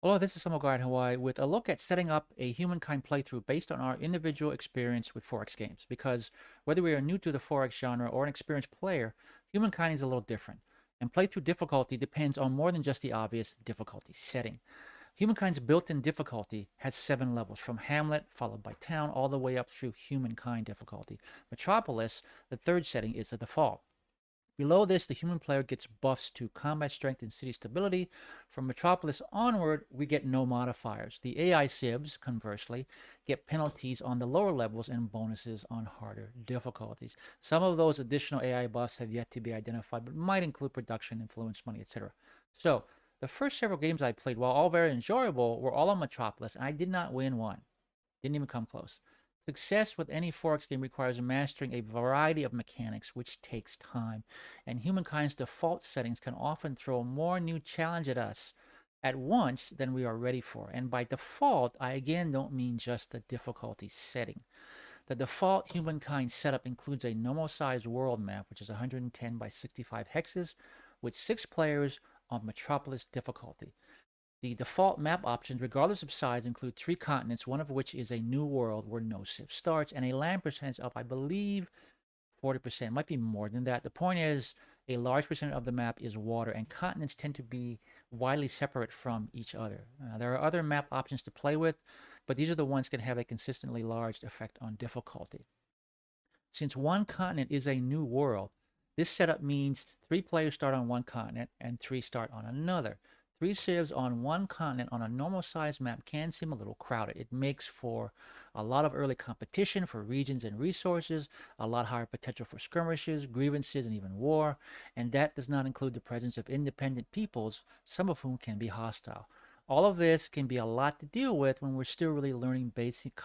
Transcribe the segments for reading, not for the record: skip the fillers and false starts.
Hello, this is Samurai in Hawaii with a look at setting up a Humankind playthrough based on our individual experience with Forex games. Because whether we are new to the Forex genre or an experienced player, Humankind is a little different. And playthrough difficulty depends on more than just the obvious difficulty setting. Humankind's built-in difficulty has 7 levels, from Hamlet, followed by Town, all the way up through Humankind difficulty. Metropolis, the third setting, is the default. Below this, the human player gets buffs to combat strength and city stability. From Metropolis onward, we get no modifiers. The AI civs, conversely, get penalties on the lower levels and bonuses on harder difficulties. Some of those additional AI buffs have yet to be identified, but might include production, influence, money, etc. So, the first several games I played, while all very enjoyable, were all on Metropolis, and I did not win one. Didn't even come close. Success with any Forex game requires mastering a variety of mechanics, which takes time, and Humankind's default settings can often throw more new challenge at us at once than we are ready for. And by default, I again don't mean just the difficulty setting. The default Humankind setup includes a normal-sized world map, which is 110 by 65 hexes, with 6 players on Metropolis difficulty. The default map options, regardless of size, include 3 continents, one of which is a new world where no civ starts, and a land percentage of, I believe, 40%. It might be more than that. The point is, a large percent of the map is water, and continents tend to be widely separate from each other. There are other map options to play with, but these are the ones that can have a consistently large effect on difficulty. Since one continent is a new world, this setup means 3 players start on one continent and 3 start on another. 3 civs on one continent on a normal sized map can seem a little crowded. It makes for a lot of early competition for regions and resources, a lot higher potential for skirmishes, grievances, and even war. And that does not include the presence of independent peoples, some of whom can be hostile. All of this can be a lot to deal with when we're still really learning basic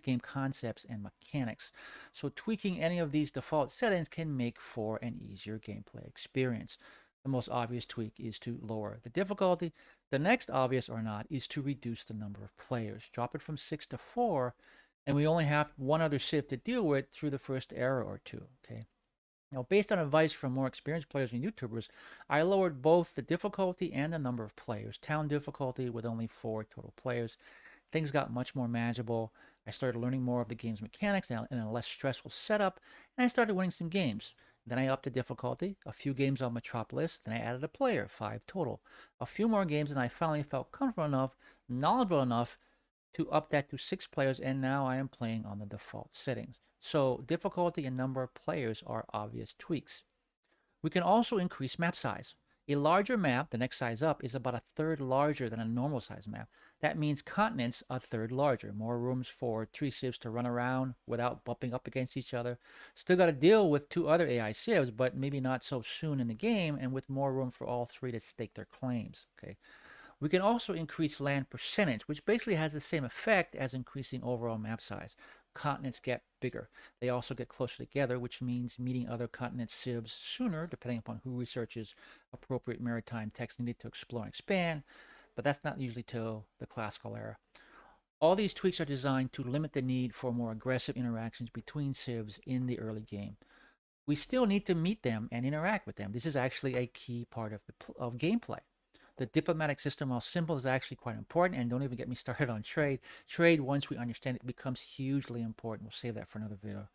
game concepts and mechanics. So tweaking any of these default settings can make for an easier gameplay experience. The most obvious tweak is to lower the difficulty. The next obvious or not is to reduce the number of players. Drop it from 6 to 4, and we only have one other civ to deal with through the first error or two. Okay. Now, based on advice from more experienced players and YouTubers, I lowered both the difficulty and the number of players. Town difficulty with only 4 total players. Things got much more manageable. I started learning more of the game's mechanics now in a less stressful setup, and I started winning some games. Then I upped the difficulty, a few games on Metropolis, then I added a player, 5 total. A few more games, and I finally felt comfortable enough, knowledgeable enough to up that to 6 players, and now I am playing on the default settings. So difficulty and number of players are obvious tweaks. We can also increase map size. A larger map, the next size up, is about a third larger than a normal size map. That means continents a third larger, more rooms for 3 civs to run around without bumping up against each other. Still got to deal with 2 other AI civs, but maybe not so soon in the game, and with more room for all 3 to stake their claims. Okay. We can also increase land percentage, which basically has the same effect as increasing overall map size. Continents get bigger. They also get closer together, which means meeting other continent civs sooner, depending upon who researches appropriate maritime text needed to explore and expand, but that's not usually till the classical era. All these tweaks are designed to limit the need for more aggressive interactions between civs in the early game. We still need to meet them and interact with them. This is actually a key part of gameplay. The diplomatic system, while simple, is actually quite important, and don't even get me started on trade. Trade, once we understand it, becomes hugely important. We'll save that for another video.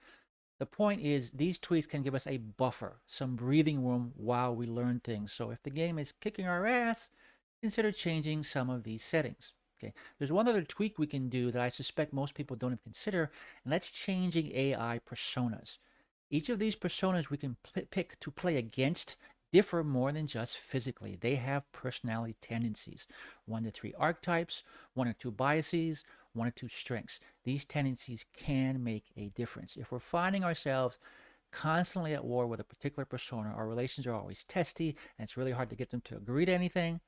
The point is, these tweaks can give us a buffer, some breathing room while we learn things. So if the game is kicking our ass, consider changing some of these settings. Okay, there's one other tweak we can do that I suspect most people don't even consider, and that's changing AI personas. Each of these personas we can pick to play against differ more than just physically. They have personality tendencies. 1 to 3 archetypes, 1 or 2 biases, 1 or 2 strengths. These tendencies can make a difference. If we're finding ourselves constantly at war with a particular persona, our relations are always testy, and it's really hard to get them to agree to anything,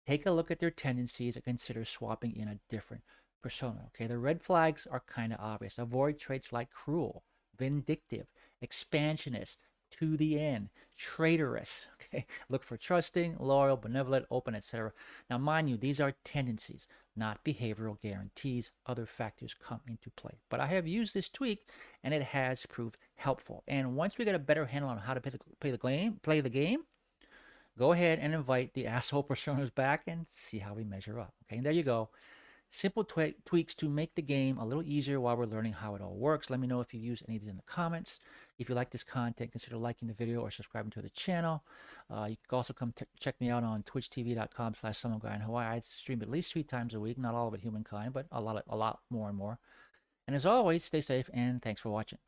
take a look at their tendencies and consider swapping in a different persona. Okay, the red flags are kind of obvious. Avoid traits like cruel, vindictive, expansionist, to the end, traitorous. Okay, look for trusting, loyal, benevolent, open, etc. Now, mind you, these are tendencies, not behavioral guarantees. Other factors come into play. But I have used this tweak, and it has proved helpful. And once we get a better handle on how to play the game, go ahead and invite the asshole personas back and see how we measure up. Okay, and there you go. Simple tweaks to make the game a little easier while we're learning how it all works. Let me know if you use any of these in the comments. If you like this content, consider liking the video or subscribing to the channel. You can also come check me out on twitchtv.com/someoneguy in Hawaii. I stream at least 3 times a week. Not all of it Humankind, but a lot more and more. And as always, stay safe and thanks for watching.